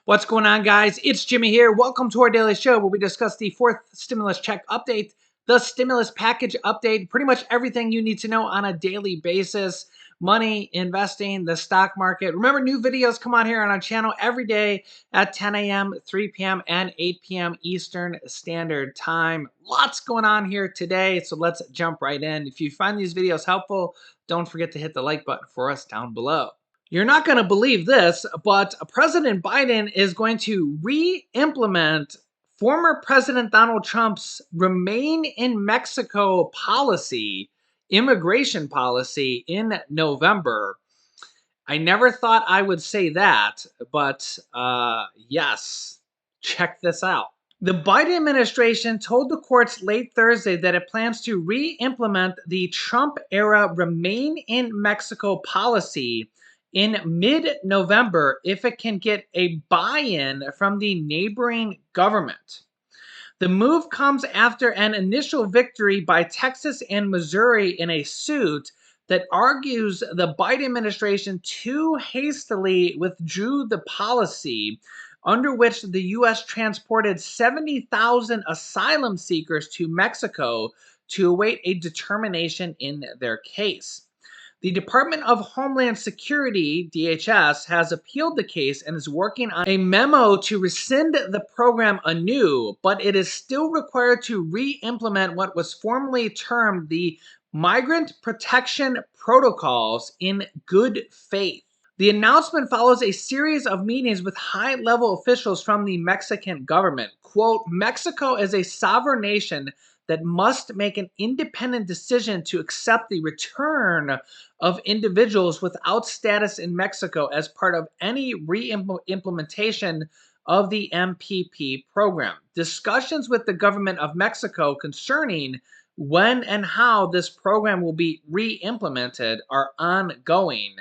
What's going on, guys? It's Jimmy here. Welcome to our daily show where we discuss the fourth stimulus check update, the stimulus package update, pretty much everything you need to know on a daily basis. Money, investing, the stock market. Remember, new videos come on here on our channel every day at 10 a.m., 3 p.m., and 8 p.m. Eastern Standard Time. Lots going on here today, so let's jump right in. If you find these videos helpful, don't forget to hit the like button for us down below. You're not going to believe this, but President Biden is going to re-implement former President Donald Trump's Remain in Mexico policy, immigration policy, in November. I never thought I would say that, but yes, check this out. The Biden administration told the courts late Thursday that it plans to re-implement the Trump-era Remain in Mexico policy in mid-November if it can get a buy-in from the neighboring government. The move comes after an initial victory by Texas and Missouri in a suit that argues the Biden administration too hastily withdrew the policy under which the U.S. transported 70,000 asylum seekers to Mexico to await a determination in their case. The Department of Homeland Security, DHS, has appealed the case and is working on a memo to rescind the program anew, but it is still required to re-implement what was formerly termed the Migrant Protection Protocols in good faith. The announcement follows a series of meetings with high-level officials from the Mexican government. Quote, Mexico is a sovereign nation that must make an independent decision to accept the return of individuals without status in Mexico as part of any re-implementation of the MPP program. Discussions with the government of Mexico concerning when and how this program will be re-implemented are ongoing,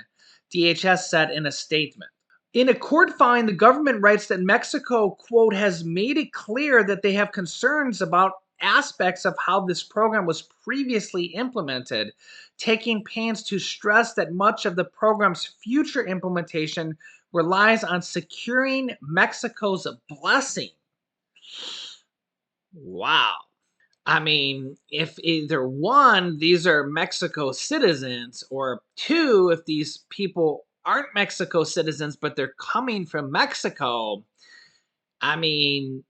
DHS said in a statement. In a court filing, the government writes that Mexico, quote, has made it clear that they have concerns about aspects of how this program was previously implemented, taking pains to stress that much of the program's future implementation relies on securing Mexico's blessing. Wow. I mean, if either one, these are Mexico citizens, or two, if these people aren't Mexico citizens, but they're coming from Mexico, I mean,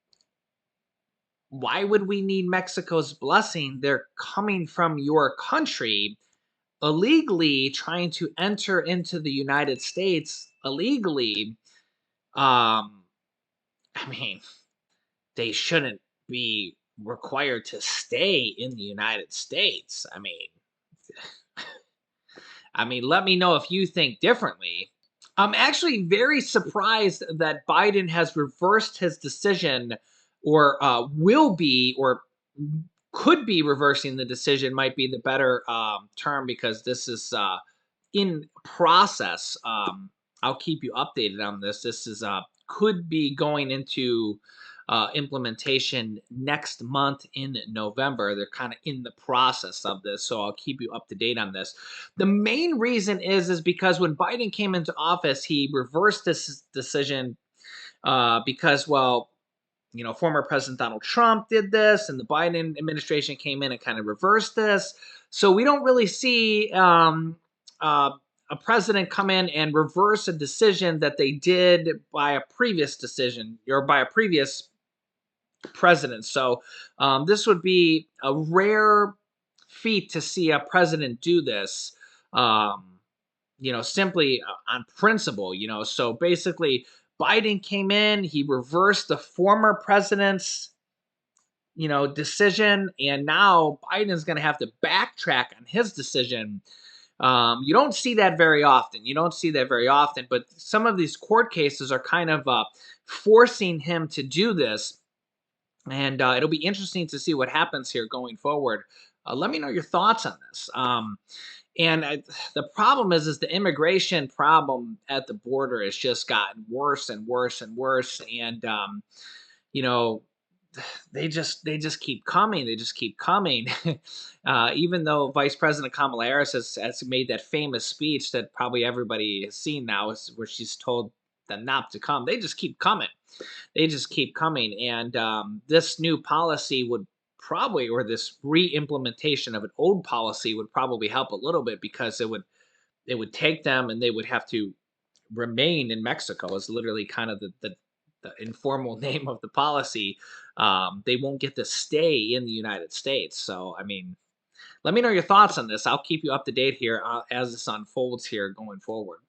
why would we need Mexico's blessing? They're coming from your country illegally, trying to enter into the United States illegally. I mean, they shouldn't be required to stay in the United States. Let me know if you think differently. I'm actually very surprised that Biden has reversed his decision, or will be, or could be reversing the decision, might be the better term, because this is in process. I'll keep you updated on this. This is could be going into implementation next month in November. They're kind of in the process of this, so I'll keep you up to date on this. The main reason is because when Biden came into office, he reversed this decision because, well, you know, former President Donald Trump did this, and the Biden administration came in and kind of reversed this. So we don't really see a president come in and reverse a decision that they did by a previous decision, or by a previous president. So this would be a rare feat to see a president do this, you know, simply on principle, you know. So basically, Biden came in, he reversed the former president's, you know, decision, and now Biden's going to have to backtrack on his decision. You don't see that very often. You don't see that very often, but some of these court cases are kind of forcing him to do this. And it'll be interesting to see what happens here going forward. Let me know your thoughts on this. The problem is the immigration problem at the border has just gotten worse and worse and worse. And you know, they just keep coming. They just keep coming. Even though Vice President Kamala Harris has made that famous speech that probably everybody has seen now, where she's told not to come. They just keep coming. They just keep coming. And this new policy would probably, or this re-implementation of an old policy would probably help a little bit, because it would take them, and they would have to remain in Mexico, is literally kind of the informal name of the policy. They won't get to stay in the United States. So, I mean, let me know your thoughts on this. I'll keep you up to date here as this unfolds here going forward.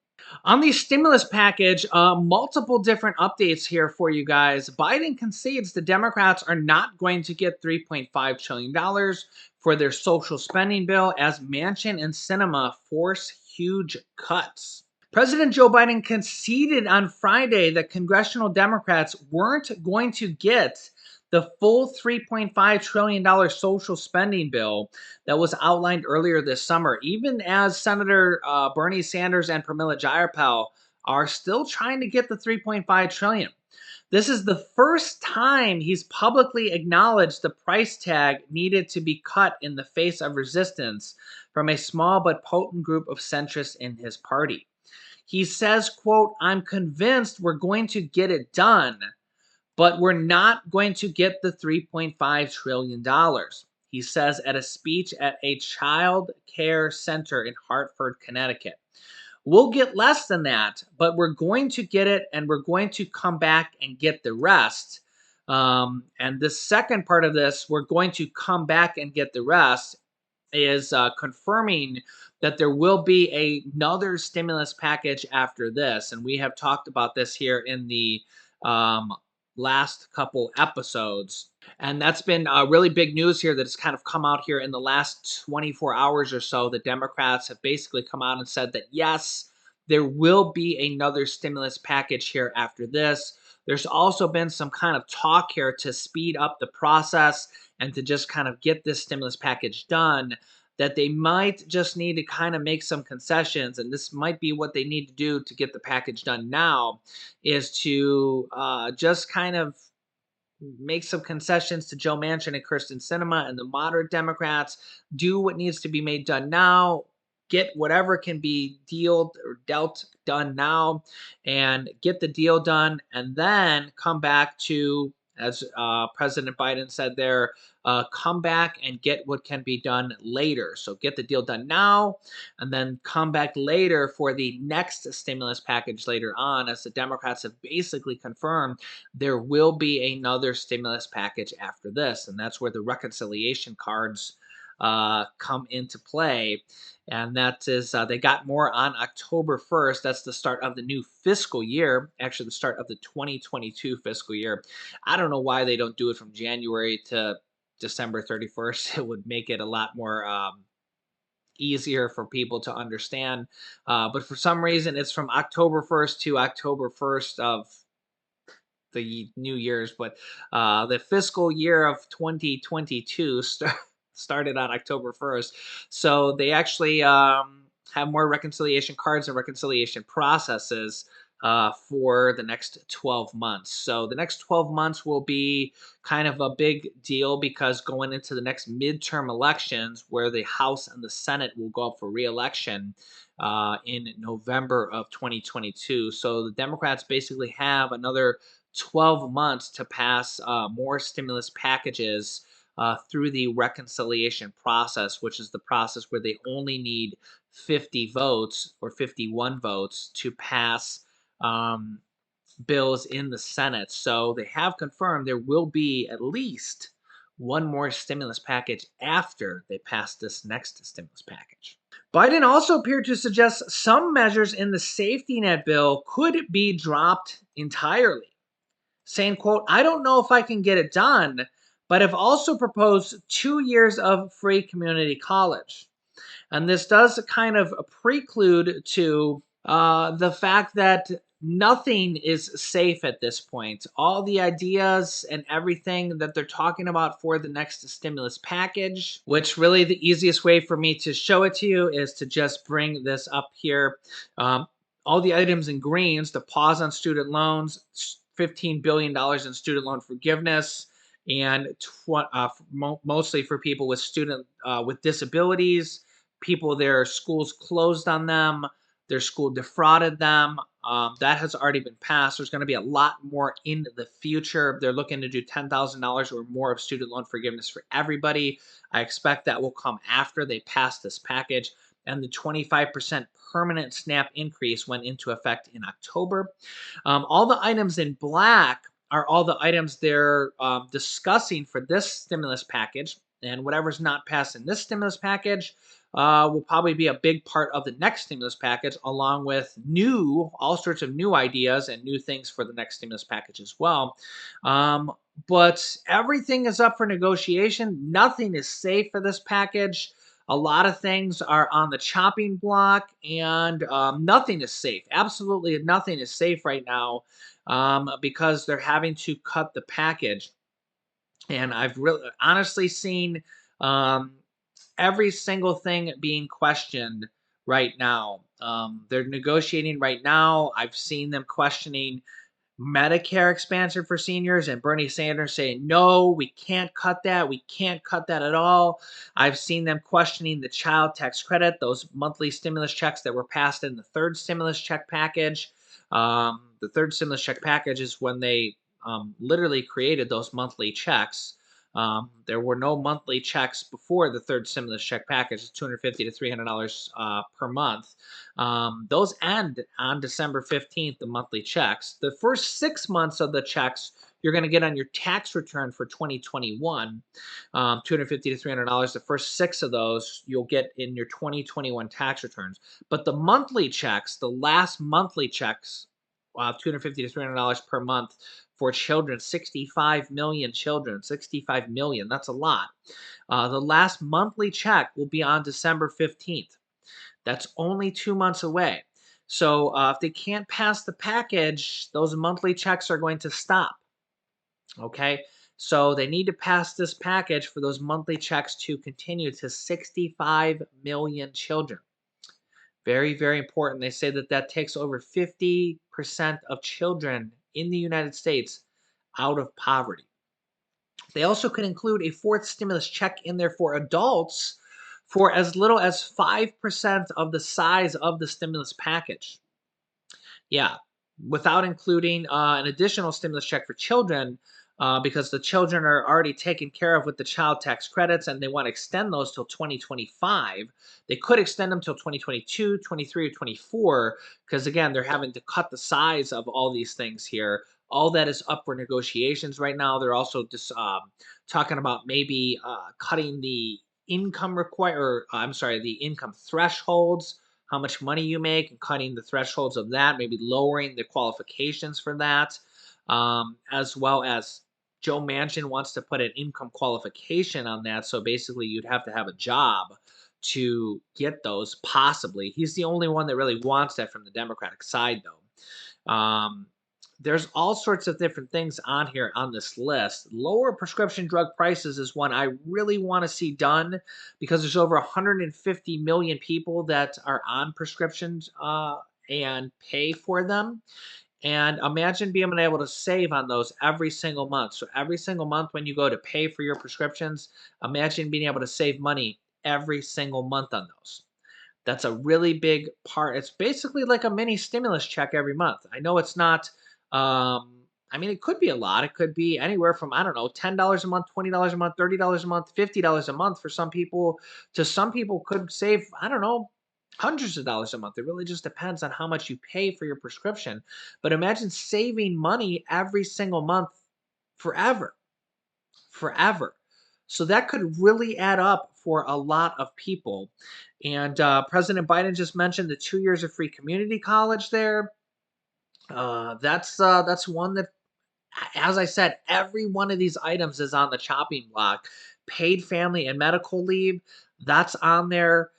On the stimulus package, multiple different updates here for you guys. Biden concedes the Democrats are not going to get $3.5 trillion for their social spending bill, as Manchin and Sinema force huge cuts. President Joe Biden conceded on Friday that congressional Democrats weren't going to get the full $3.5 trillion social spending bill that was outlined earlier this summer, even as Senator Bernie Sanders and Pramila Jayapal are still trying to get the $3.5 trillion. This is the first time he's publicly acknowledged the price tag needed to be cut in the face of resistance from a small but potent group of centrists in his party. He says, quote, "I'm convinced we're going to get it done, but we're not going to get the $3.5 trillion," he says at a speech at a child care center in Hartford, Connecticut. "We'll get less than that, but we're going to get it, and we're going to come back and get the rest." And the second part of this, "we're going to come back and get the rest," is confirming that there will be another stimulus package after this. And we have talked about this here in the um, last couple episodes. And that's been really big news here that has kind of come out here in the last 24 hours or so. The Democrats have basically come out and said that, yes, there will be another stimulus package here after this. There's also been some kind of talk here to speed up the process and to just kind of get this stimulus package done, that they might just need to kind of make some concessions. And this might be what they need to do to get the package done now, is to just kind of make some concessions to Joe Manchin and Kirsten Sinema and the moderate Democrats, do what needs to be made done now, get whatever can be dealt done now, and get the deal done, and then come back to, as President Biden said there, come back and get what can be done later. So get the deal done now, and then come back later for the next stimulus package later on, as the Democrats have basically confirmed there will be another stimulus package after this. And that's where the reconciliation cards come into play. And that is, they got more on October 1st. That's the start of the new fiscal year, actually, the start of the 2022 fiscal year. I don't know why they don't do it from January to December 31st. It would make it a lot more easier for people to understand. But for some reason, it's from October 1st to October 1st of the New Year's. But the fiscal year of 2022 started on October 1st. So they actually have more reconciliation cards and reconciliation processes for the next 12 months. So the next 12 months will be kind of a big deal, because going into the next midterm elections, where the House and the Senate will go up for re-election in November of 2022. So the Democrats basically have another 12 months to pass more stimulus packages through the reconciliation process, which is the process where they only need 50 votes or 51 votes to pass bills in the Senate. So they have confirmed there will be at least one more stimulus package after they pass this next stimulus package. Biden also appeared to suggest some measures in the safety net bill could be dropped entirely, saying, quote, "I don't know if I can get it done, but have also proposed 2 years of free community college." And this does kind of preclude to the fact that nothing is safe at this point. All the ideas and everything that they're talking about for the next stimulus package, which really the easiest way for me to show it to you is to just bring this up here. All the items in greens: the pause on student loans, $15 billion in student loan forgiveness, and mostly for people with with disabilities, people their schools closed on them, their school defrauded them, That has already been passed. There's going to be a lot more in the future. They're looking to do $10,000 or more of student loan forgiveness for everybody. I expect that will come after they pass this package. And the 25% permanent SNAP increase went into effect in October. All the items in black are all the items they're discussing for this stimulus package. And whatever's not passed in this stimulus package will probably be a big part of the next stimulus package, along with all sorts of new ideas and new things for the next stimulus package as well. Um, but everything is up for negotiation. Nothing is safe for this package. A lot of things are on the chopping block, and nothing is safe. Absolutely nothing is safe right now because they're having to cut the package. And I've really honestly seen um, every single thing being questioned right now. They're negotiating right now. I've seen them questioning Medicare expansion for seniors, and Bernie Sanders saying, no, we can't cut that. We can't cut that at all. I've seen them questioning the child tax credit, those monthly stimulus checks that were passed in the third stimulus check package. The third stimulus check package is when they literally created those monthly checks. There were no monthly checks before the third stimulus check package. It's $250 to $300 per month. Those end on December 15th, the monthly checks. The first 6 months of the checks you're going to get on your tax return for 2021, $250 to $300. The first six of those you'll get in your 2021 tax returns. But the monthly checks, the last monthly checks, $250 to $300 per month for children, 65 million children, 65 million. That's a lot. The last monthly check will be on December 15th. That's only 2 months away. So if they can't pass the package, those monthly checks are going to stop. Okay. So they need to pass this package for those monthly checks to continue to 65 million children. Very, very important. They say that that takes over 50% of children in the United States out of poverty. They also could include a fourth stimulus check in there for adults for as little as 5% of the size of the stimulus package. Yeah, without including an additional stimulus check for children, because the children are already taken care of with the child tax credits and they want to extend those till 2025. They could extend them till 2022, 23, or 24, because again, they're having to cut the size of all these things here. All that is up for negotiations right now. They're also just talking about maybe cutting the the income thresholds, how much money you make, and cutting the thresholds of that, maybe lowering the qualifications for that, as well as Joe Manchin wants to put an income qualification on that. So basically, you'd have to have a job to get those, possibly. He's the only one that really wants that from the Democratic side, though. There's all sorts of different things on here on this list. Lower prescription drug prices is one I really want to see done because there's over 150 million people that are on prescriptions and pay for them. And imagine being able to save on those every single month. So every single month when you go to pay for your prescriptions, imagine being able to save money every single month on those. That's a really big part. It's basically like a mini stimulus check every month. I know it's not, I mean, it could be a lot. It could be anywhere from, I don't know, $10 a month, $20 a month, $30 a month, $50 a month for some people, to some people could save, I don't know, hundreds of dollars a month. It really just depends on how much you pay for your prescription. But imagine saving money every single month forever, forever. So that could really add up for a lot of people. And President Biden just mentioned the 2 years of free community college there. That's one that, as I said, every one of these items is on the chopping block. Paid family and medical leave, that's on there.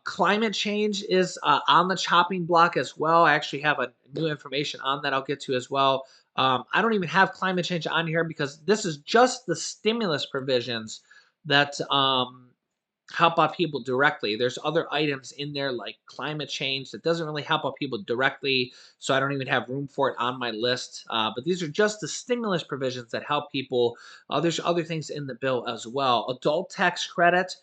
Climate change is on the chopping block as well. I actually have a new information on that I'll get to as well. I don't even have climate change on here because this is just the stimulus provisions that help out people directly. There's other items in there like climate change that doesn't really help out people directly, so I don't even have room for it on my list. But these are just the stimulus provisions that help people. There's other things in the bill as well. Adult tax credit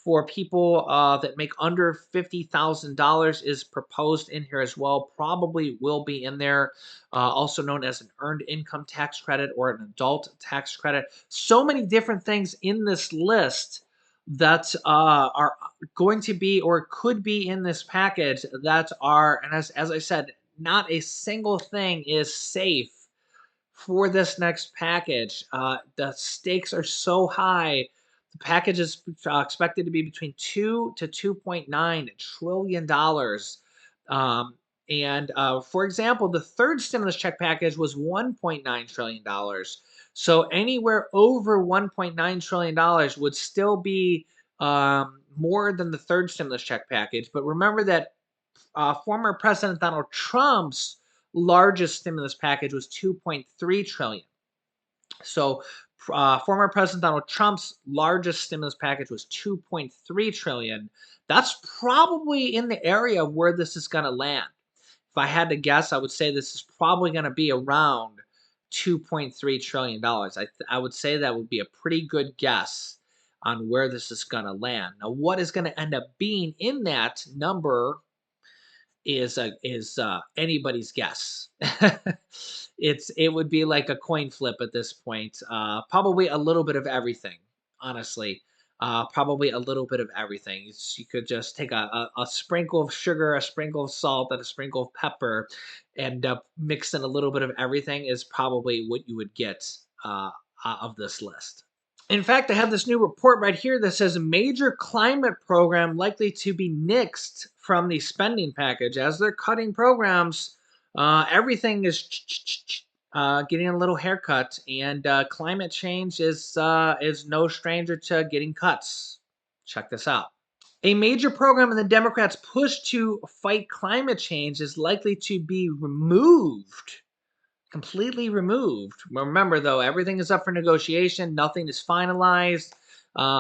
for people that make under $50,000 is proposed in here as well. Probably will be in there, also known as an earned income tax credit or an adult tax credit. So many different things in this list that are going to be or could be in this package that are, and as I said, not a single thing is safe for this next package. The stakes are so high. The package is expected to be between 2 to 2.9 trillion dollars. Um, and for example, the third stimulus check package was 1.9 trillion dollars. So anywhere over 1.9 trillion dollars would still be more than the third stimulus check package. But remember that former President Donald Trump's largest stimulus package was 2.3 trillion. So former President Donald Trump's largest stimulus package was 2.3 trillion. That's probably in the area of where this is going to land. If I had to guess, I would say this is probably going to be around $2.3 trillion. I would say that would be a pretty good guess on where this is going to land. Now, what is going to end up being in that number is anybody's guess. It would be like a coin flip at this point. Probably a little bit of everything, honestly. Probably a little bit of everything. You could just take a sprinkle of sugar, a sprinkle of salt, and a sprinkle of pepper, and mix in a little bit of everything is probably what you would get of this list. In fact, I have this new report right here that says a major climate program likely to be nixed from the spending package. As they're cutting programs, everything is getting a little haircut, and climate change is no stranger to getting cuts. Check this out. A major program in the Democrats' push to fight climate change is likely to be removed, completely removed. Remember, though, everything is up for negotiation. Nothing is finalized.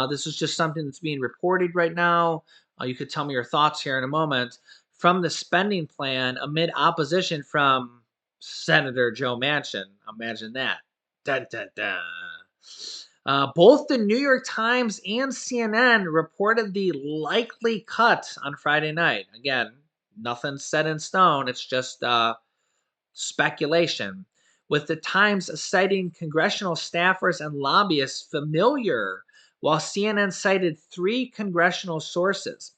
This is just something that's being reported right now. You could tell me your thoughts here in a moment. From the spending plan amid opposition from Senator Joe Manchin. Imagine that. Dun, dun, dun. Both the New York Times and CNN reported the likely cut on Friday night. Again, nothing's set in stone. It's just speculation, with the Times citing congressional staffers and lobbyists familiar, while CNN cited 3 congressional sources.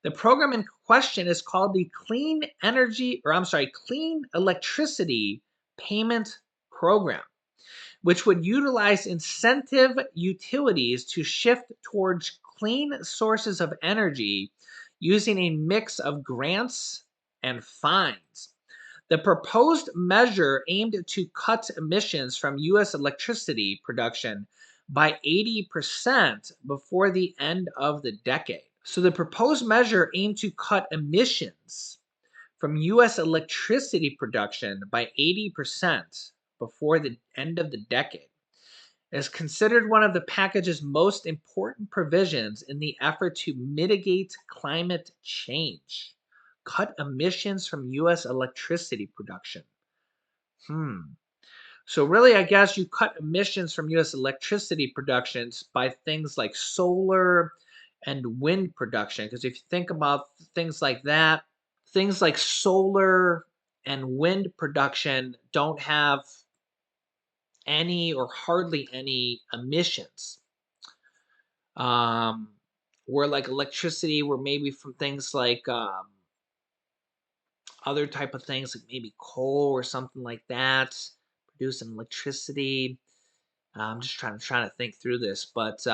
The program in question is called the Clean Electricity Payment Program, which would utilize incentive utilities to shift towards clean sources of energy using a mix of grants and fines. The proposed measure aimed to cut emissions from U.S. electricity production by 80% before the end of the decade. So the proposed measure aimed to cut emissions from U.S. electricity production by 80% before the end of the decade. It is considered one of the package's most important provisions in the effort to mitigate climate change. Cut emissions from U.S. electricity production. So really, I guess you cut emissions from U.S. electricity productions by things like solar and wind production. Because if you think about things like that, things like solar and wind production don't have any or hardly any emissions. Where like electricity, where maybe from things like other type of things like maybe coal or something like that, producing electricity. I'm just trying to think through this, but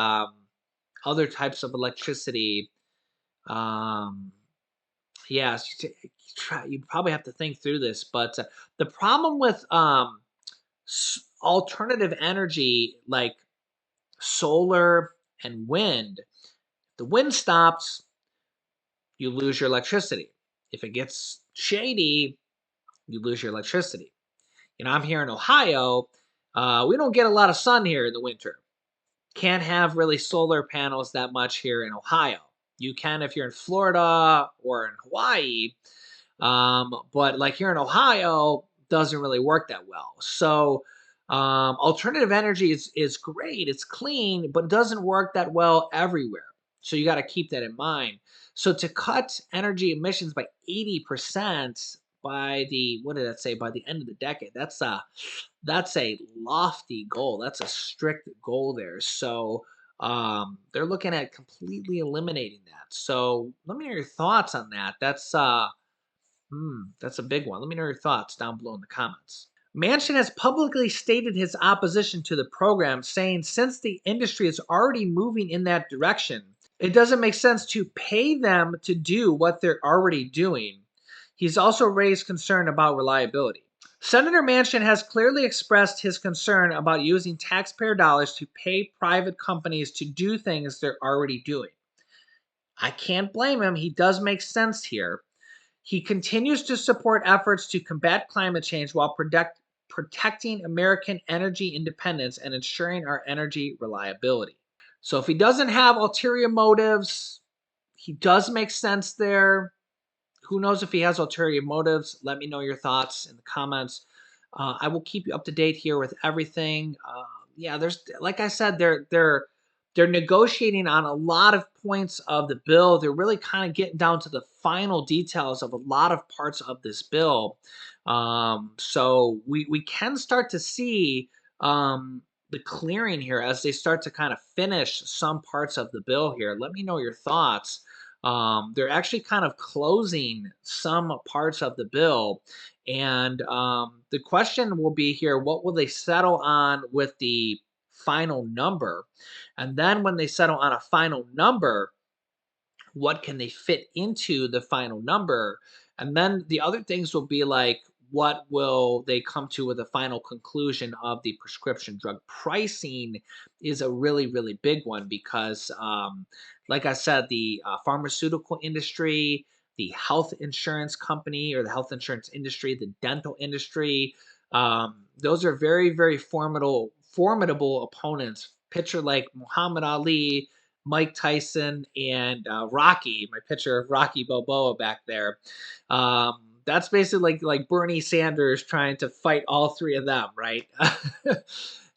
other types of electricity. Yeah, you probably have to think through this, but the problem with alternative energy like solar and wind, if the wind stops, you lose your electricity. If it gets shady, you lose your electricity. I'm here in Ohio. We don't get a lot of sun here in the winter. Can't have really solar panels that much here in Ohio. You can if you're in Florida or in Hawaii, but like here in Ohio, doesn't really work that well. So alternative energy is great. It's clean, but doesn't work that well everywhere. So you got to keep that in mind. So to cut energy emissions by 80% by the, what did that say, by the end of the decade, that's a lofty goal. That's a strict goal there. So they're looking at completely eliminating that. So let me know your thoughts on that. That's a big one. Let me know your thoughts down below in the comments. Manchin has publicly stated his opposition to the program, saying since the industry is already moving in that direction, it doesn't make sense to pay them to do what they're already doing. He's also raised concern about reliability. Senator Manchin has clearly expressed his concern about using taxpayer dollars to pay private companies to do things they're already doing. I can't blame him. He does make sense here. He continues to support efforts to combat climate change while protecting American energy independence and ensuring our energy reliability. So if he doesn't have ulterior motives, he does make sense there. Who knows if he has ulterior motives? Let me know your thoughts in the comments. I will keep you up to date here with everything. Yeah, there's like I said, they're negotiating on a lot of points of the bill. They're really kind of getting down to the final details of a lot of parts of this bill. So we can start to see the clearing here as they start to kind of finish some parts of the bill here. Let me know your thoughts. They're actually kind of closing some parts of the bill. And the question will be here, what will they settle on with the final number? And then when they settle on a final number, what can they fit into the final number? And then the other things will be like, what will they come to with a final conclusion of the prescription drug pricing is a really, really big one because, like I said, the pharmaceutical industry, the health insurance company or the health insurance industry, the dental industry, those are very, very formidable opponents. Picture like Muhammad Ali, Mike Tyson, and Rocky, my picture of Rocky Balboa back there. That's basically like Bernie Sanders trying to fight all three of them, right?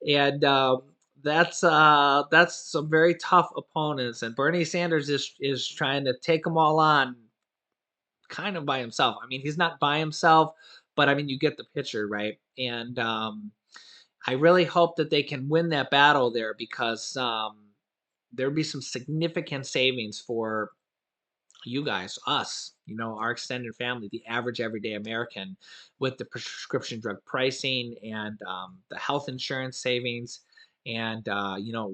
And that's some very tough opponents, and Bernie Sanders is trying to take them all on, kind of by himself. I mean, he's not by himself, but I mean, you get the picture, right? And I really hope that they can win that battle there because there'd be some significant savings for you guys, us, our extended family, the average everyday American, with the prescription drug pricing and the health insurance savings, and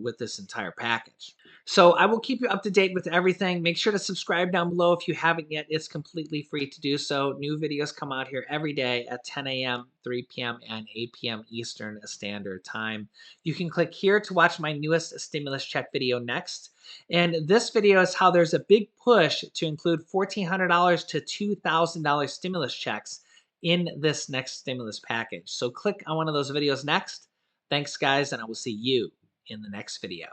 with this entire package. So I will keep you up to date with everything. Make sure to subscribe down below if you haven't yet. It's completely free to do so. New videos come out here every day at 10 a.m., 3 p.m., and 8 p.m. Eastern Standard Time. You can click here to watch my newest stimulus check video next. And this video is how there's a big push to include $1,400 to $2,000 stimulus checks in this next stimulus package. So click on one of those videos next. Thanks, guys, and I will see you in the next video.